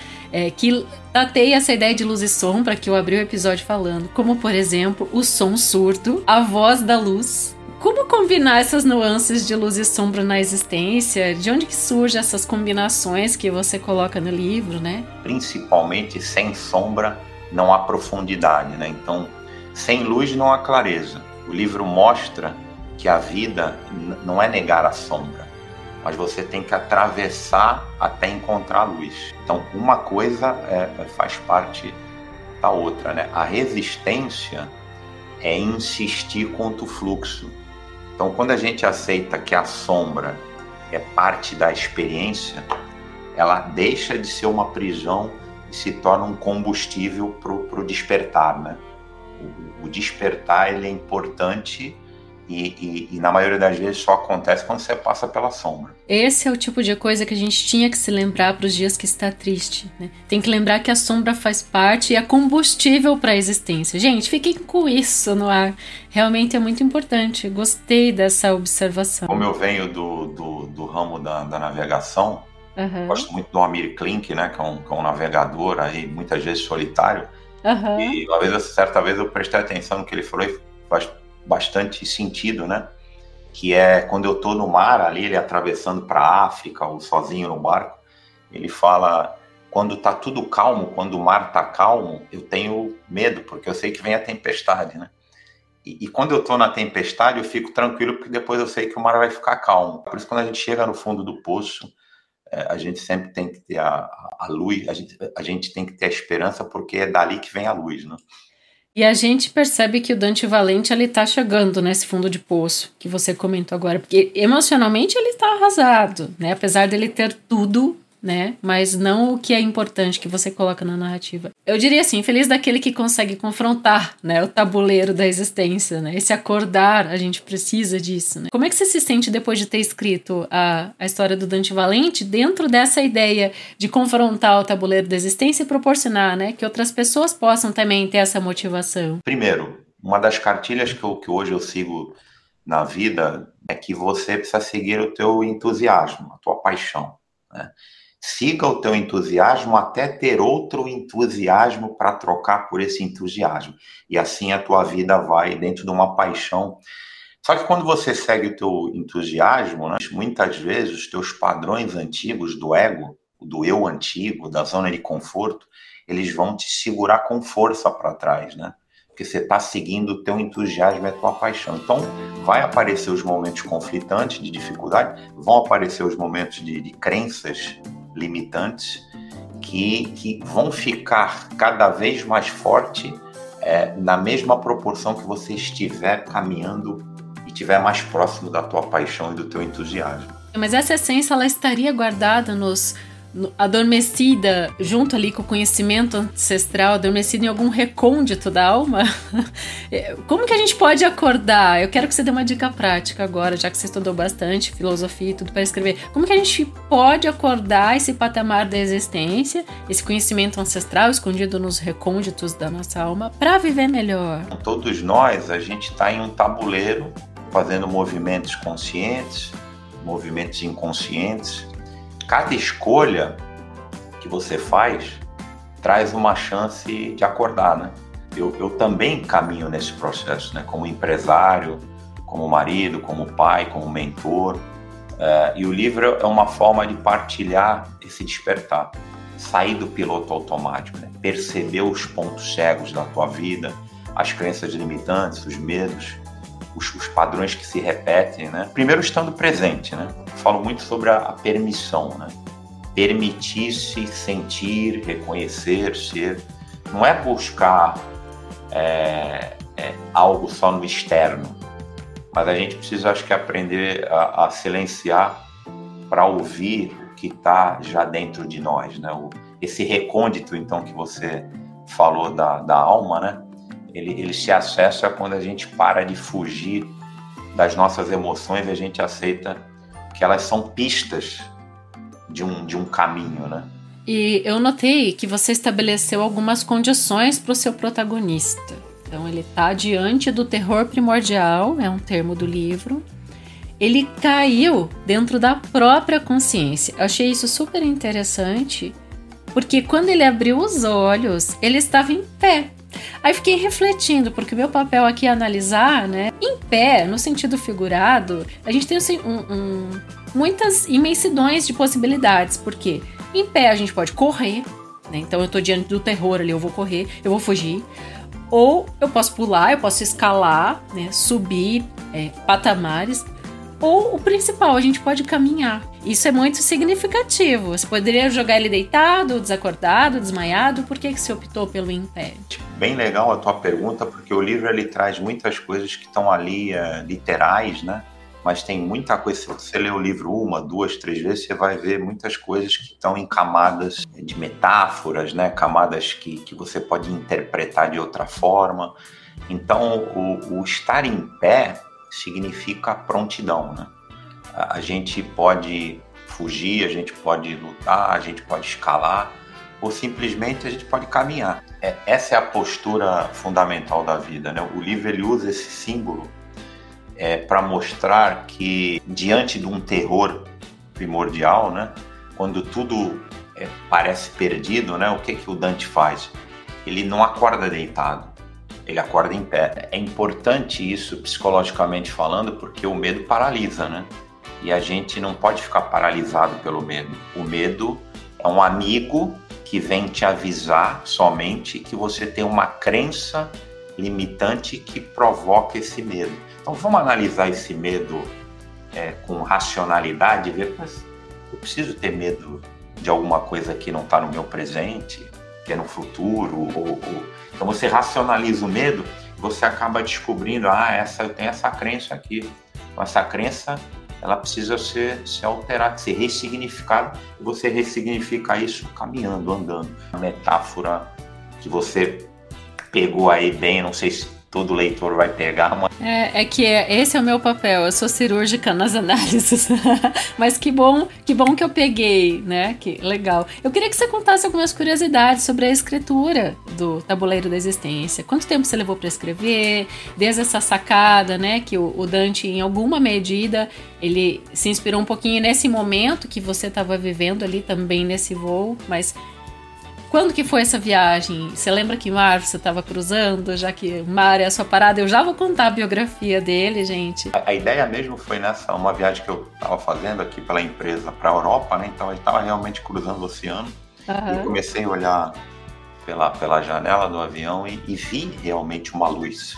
que tateia essa ideia de luz e sombra que eu abri o episódio falando, como, por exemplo, o som surdo, a voz da luz. Como combinar essas nuances de luz e sombra na existência? De onde que surgem essas combinações que você coloca no livro, né?
Principalmente, sem sombra não há profundidade, né? Então, sem luz não há clareza. O livro mostra que a vida não é negar a sombra, mas você tem que atravessar até encontrar a luz. Então, uma coisa faz parte da outra, né? A resistência é insistir contra o fluxo. Então, quando a gente aceita que a sombra é parte da experiência, ela deixa de ser uma prisão e se torna um combustível para o despertar, né? O despertar, ele é importante. E na maioria das vezes só acontece quando você passa pela sombra.
Esse é o tipo de coisa que a gente tinha que se lembrar para os dias que está triste, né? Tem que lembrar que a sombra faz parte e é combustível para a existência. Gente, fiquem com isso no ar. Realmente é muito importante. Gostei dessa observação.
Como eu venho do ramo da navegação, gosto muito do Amir Klink, né? Que é um navegador aí, muitas vezes solitário. E certa vez eu prestei atenção no que ele falou e faz bastante sentido, né? Que é quando eu tô no mar ali, ele atravessando para a África ou sozinho no barco, ele fala, quando tá tudo calmo, quando o mar tá calmo, eu tenho medo, porque eu sei que vem a tempestade, né? E quando eu tô na tempestade, eu fico tranquilo, porque depois eu sei que o mar vai ficar calmo. Por isso, quando a gente chega no fundo do poço, a gente sempre tem que ter a luz, a gente tem que ter a esperança, porque é dali que vem a luz, né?
E a gente percebe que o Dante Valente, ele tá chegando nesse fundo de poço que você comentou agora, porque emocionalmente ele tá arrasado, né? Apesar dele ter tudo, né? Mas não o que é importante que você coloca na narrativa. Eu diria assim, feliz daquele que consegue confrontar, né? O tabuleiro da existência, né? Esse acordar, a gente precisa disso, né? Como é que você se sente depois de ter escrito a história do Dante Valente dentro dessa ideia de confrontar o tabuleiro da existência e proporcionar, né? Que outras pessoas possam também ter essa motivação?
Primeiro, uma das cartilhas que hoje eu sigo na vida é que você precisa seguir o teu entusiasmo, a tua paixão, né? Siga o teu entusiasmo até ter outro entusiasmo para trocar por esse entusiasmo. E assim a tua vida vai dentro de uma paixão. Só que quando você segue o teu entusiasmo, né, muitas vezes os teus padrões antigos do ego, do eu antigo, da zona de conforto, eles vão te segurar com força para trás, né? Porque você está seguindo o teu entusiasmo e a tua paixão. Então, vai aparecer os momentos conflitantes, de dificuldade, vão aparecer os momentos de crenças limitantes que vão ficar cada vez mais forte na mesma proporção que você estiver caminhando e estiver mais próximo da tua paixão e do teu entusiasmo.
Mas essa essência, ela estaria guardada adormecida junto ali com o conhecimento ancestral, adormecida em algum recôndito da alma? Como que a gente pode acordar? Eu quero que você dê uma dica prática agora, já que você estudou bastante filosofia e tudo para escrever. Como que a gente pode acordar esse patamar da existência, esse conhecimento ancestral escondido nos recônditos da nossa alma, para viver melhor?
Todos nós, a gente está em um tabuleiro, fazendo movimentos conscientes, movimentos inconscientes. Cada escolha que você faz traz uma chance de acordar, né? Eu também caminho nesse processo, né? Como empresário, como marido, como pai, como mentor. E o livro é uma forma de partilhar esse despertar. Sair do piloto automático, né? Perceber os pontos cegos da tua vida, as crenças limitantes, os medos, os padrões que se repetem, né? Primeiro, estando presente, né? Eu falo muito sobre a permissão, né? Permitir-se sentir, reconhecer, ser. Não é buscar algo só no externo, mas a gente precisa, acho que, aprender a silenciar para ouvir o que está já dentro de nós, né? Esse recôndito, então, que você falou da alma, né? Ele se acessa quando a gente para de fugir das nossas emoções e a gente aceita que elas são pistas de um caminho, né?
E eu notei que você estabeleceu algumas condições para o seu protagonista. Então, ele está diante do terror primordial, é um termo do livro. Ele caiu dentro da própria consciência. Eu achei isso super interessante, porque quando ele abriu os olhos, ele estava em pé. Aí fiquei refletindo, porque o meu papel aqui é analisar, né? Em pé, no sentido figurado, a gente tem assim, muitas imensidões de possibilidades, porque em pé a gente pode correr, né? Então eu tô diante do terror ali, eu vou correr, eu vou fugir. Ou eu posso pular, eu posso escalar, né? Subir patamares. Ou o principal, a gente pode caminhar. Isso é muito significativo. Você poderia jogar ele deitado, desacordado, desmaiado. Por que você optou pelo em pé?
Bem legal a tua pergunta, porque o livro ele traz muitas coisas que estão ali literais, né? Mas tem muita coisa. Se você ler o livro 1, 2, 3 vezes, você vai ver muitas coisas que estão em camadas de metáforas, né? Camadas que você pode interpretar de outra forma. Então, o estar em pé significa prontidão, né? A gente pode fugir, a gente pode lutar, a gente pode escalar, ou simplesmente a gente pode caminhar. Essa é a postura fundamental da vida, né? O livro ele usa esse símbolo para mostrar que diante de um terror primordial, né? Quando tudo parece perdido, né? O que o Dante faz? Ele não acorda deitado. Ele acorda em pé. É importante isso psicologicamente falando, porque o medo paralisa, né? E a gente não pode ficar paralisado pelo medo. O medo é um amigo que vem te avisar somente que você tem uma crença limitante que provoca esse medo. Então vamos analisar esse medo com racionalidade e ver, mas eu preciso ter medo de alguma coisa que não está no meu presente, que é no futuro, Então você racionaliza o medo, você acaba descobrindo, eu tenho essa crença aqui. Então essa crença, ela precisa ser alterada, ser ressignificada, e você ressignifica isso caminhando, andando. A metáfora que você pegou aí bem, não sei se todo leitor vai pegar, mas...
Esse é o meu papel, eu sou cirúrgica nas análises, mas que bom que eu peguei, né, que legal. Eu queria que você contasse algumas curiosidades sobre a escritura do Tabuleiro da Existência. Quanto tempo você levou para escrever, desde essa sacada, né, que o Dante, em alguma medida, ele se inspirou um pouquinho nesse momento que você estava vivendo ali também nesse voo, mas... Quando que foi essa viagem? Você lembra que mar você estava cruzando? Já que mar é a sua parada, eu já vou contar a biografia dele, gente.
A ideia mesmo foi uma viagem que eu estava fazendo aqui pela empresa para a Europa, né? Então eu estava realmente cruzando o oceano. Uhum. E eu comecei a olhar pela janela do avião e vi realmente uma luz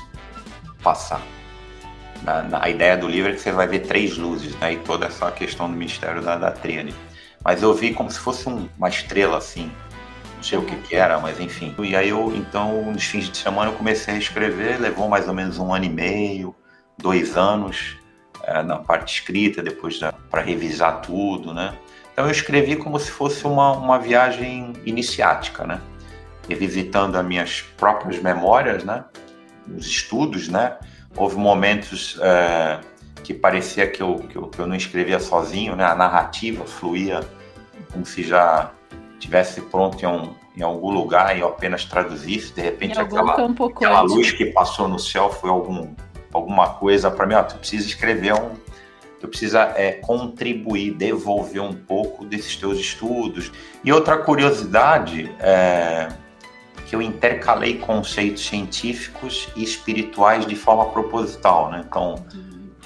passar. A ideia do livro é que você vai ver 3 luzes, né? E toda essa questão do mistério da tríade. Mas eu vi como se fosse uma estrela assim. Não sei o que era, mas enfim. E aí então, nos fins de semana eu comecei a escrever, levou mais ou menos 1 ano e meio, 2 anos na parte escrita, depois para revisar tudo, né? Então eu escrevi como se fosse uma viagem iniciática, né? Revisitando as minhas próprias memórias, né? Os estudos, né? Houve momentos que parecia que eu não escrevia sozinho, né? A narrativa fluía como se já tivesse pronto em algum lugar e eu apenas traduzisse, de repente aquela luz que passou no céu foi alguma coisa para mim, tu precisa escrever tu precisa contribuir, devolver um pouco desses teus estudos. E outra curiosidade é que eu intercalei conceitos científicos e espirituais de forma proposital, né? Então,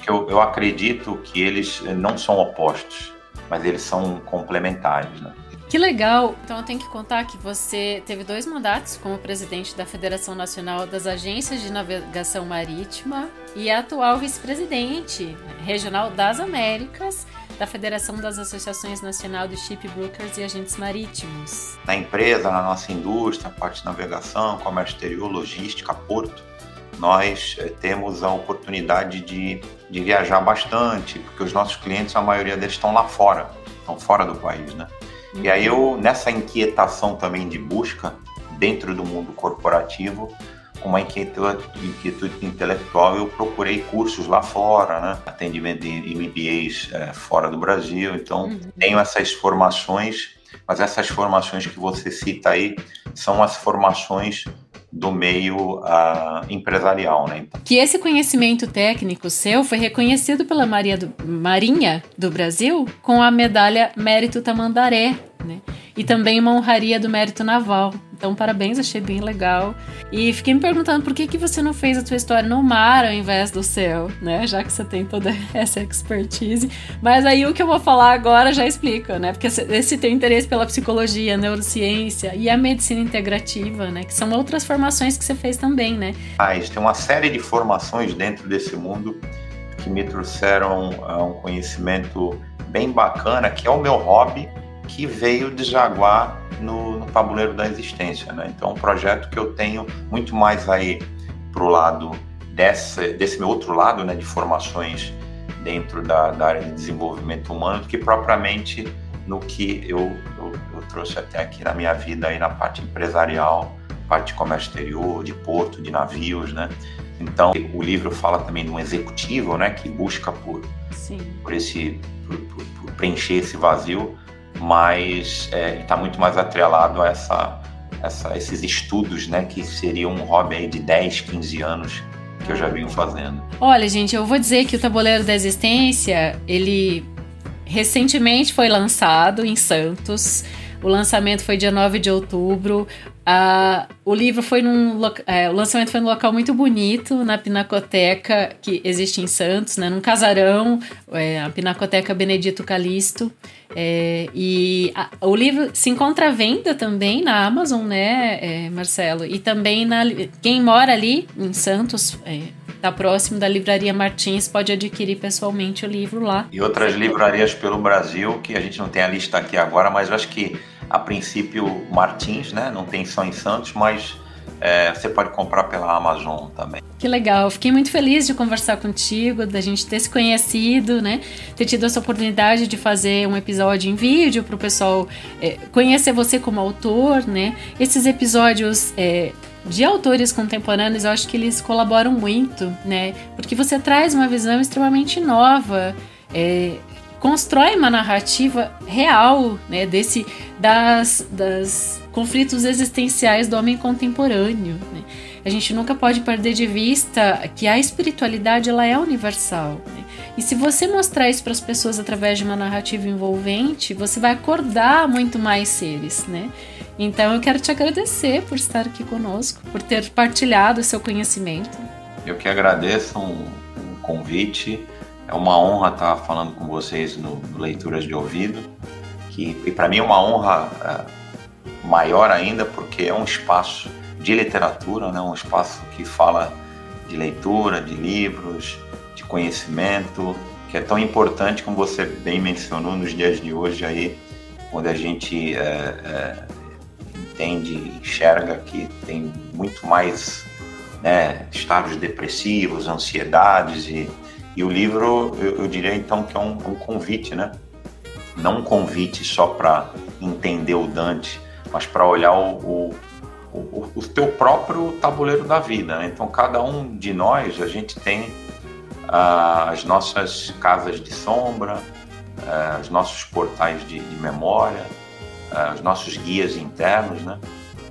eu acredito que eles não são opostos, mas eles são complementares, né?
Que legal! Então eu tenho que contar que você teve 2 mandatos como presidente da Federação Nacional das Agências de Navegação Marítima e atual vice-presidente regional das Américas da Federação das Associações Nacional de Shipbrokers e Agentes Marítimos.
Na empresa, na nossa indústria, parte de navegação, comércio exterior, logística, porto, nós temos a oportunidade de viajar bastante, porque os nossos clientes, a maioria deles estão lá fora, estão fora do país, né? E aí nessa inquietação também de busca dentro do mundo corporativo, com uma inquietude intelectual, eu procurei cursos lá fora, né? Atendimento de MBAs fora do Brasil. Então, tenho essas formações, mas essas formações que você cita aí são as formações do meio empresarial, né?
Que esse conhecimento técnico seu foi reconhecido pela Marinha do Brasil com a medalha Mérito Tamandaré, né? E também uma honraria do Mérito Naval. Então, parabéns, achei bem legal. E fiquei me perguntando por que você não fez a sua história no mar ao invés do céu, né? Já que você tem toda essa expertise. Mas aí o que eu vou falar agora já explica, né? Porque esse teu interesse pela psicologia, neurociência e a medicina integrativa, né? Que são outras formações que você fez também, né?
Tem uma série de formações dentro desse mundo que me trouxeram um conhecimento bem bacana, que é o meu hobby, que veio desaguar no tabuleiro da existência, né? Então, é um projeto que eu tenho muito mais aí pro lado desse meu outro lado, né, de formações dentro da área de desenvolvimento humano, do que propriamente no que eu trouxe até aqui na minha vida aí na parte empresarial, parte de comércio exterior, de porto, de navios, né? Então, o livro fala também de um executivo, né, que busca por preencher esse vazio, mas está muito mais atrelado a esses estudos, né, que seriam um hobby aí de 10, 15 anos que eu já venho fazendo.
Olha, gente, eu vou dizer que o Tabuleiro da Existência, ele recentemente foi lançado em Santos. O lançamento foi dia 9 de outubro. O livro foi o lançamento foi num local muito bonito, na Pinacoteca, que existe em Santos, né, num casarão, a Pinacoteca Benedito Calixto. O livro se encontra à venda também na Amazon, né, Marcelo? E também quem mora ali em Santos, está próximo da Livraria Martins, pode adquirir pessoalmente o livro lá.
E outras livrarias pelo Brasil, que a gente não tem a lista aqui agora, mas eu acho que a princípio Martins, né? Não tem só em Santos, mas você pode comprar pela Amazon também.
Que legal, fiquei muito feliz de conversar contigo, da gente ter se conhecido, né? Ter tido essa oportunidade de fazer um episódio em vídeo para o pessoal conhecer você como autor, né? Esses episódios de autores contemporâneos, eu acho que eles colaboram muito, né? Porque você traz uma visão extremamente nova, constrói uma narrativa real, né, das conflitos existenciais do homem contemporâneo, né? A gente nunca pode perder de vista que a espiritualidade ela é universal, né? E se você mostrar isso para as pessoas através de uma narrativa envolvente, você vai acordar muito mais seres, né? Então eu quero te agradecer por estar aqui conosco, por ter partilhado o seu conhecimento.
Eu que agradeço o convite. É uma honra estar falando com vocês no Leituras de Ouvido, e para mim é uma honra maior ainda, porque é um espaço de literatura, né? Um espaço que fala de leitura, de livros, de conhecimento, que é tão importante, como você bem mencionou, nos dias de hoje, aí, onde a gente entende, enxerga que tem muito mais, né, estados depressivos, ansiedades, e o livro, eu diria então que é um convite, né? Não um convite só para entender o Dante, mas para olhar o teu próprio tabuleiro da vida, né? Então, cada um de nós, a gente tem as nossas casas de sombra, os nossos portais de memória, os nossos guias internos, né?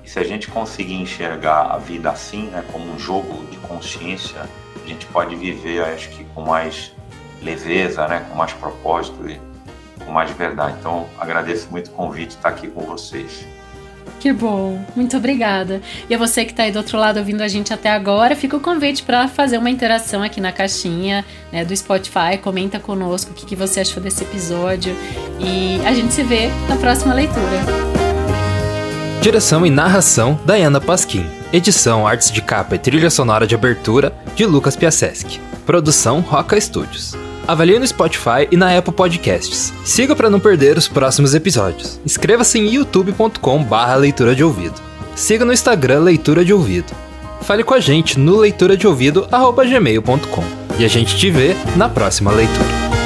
E se a gente conseguir enxergar a vida assim, né, como um jogo de consciência, a gente pode viver, acho que com mais leveza, né? Com mais propósito e com mais verdade. Então, agradeço muito o convite de estar aqui com vocês.
Que bom, muito obrigada. E a você que está aí do outro lado ouvindo a gente até agora, fica o convite para fazer uma interação aqui na caixinha, né, do Spotify. Comenta conosco o que você achou desse episódio e a gente se vê na próxima leitura.
Direção e narração, Dayana Pasquim. Edição, artes de capa e trilha sonora de abertura, de Lucas Piasecki. Produção, Roca Studios. Avalie no Spotify e na Apple Podcasts. Siga para não perder os próximos episódios. Inscreva-se em youtube.com/leitura de ouvido. Siga no Instagram Leitura de Ouvido. Fale com a gente no leituradeouvido@gmail.com. E a gente te vê na próxima leitura.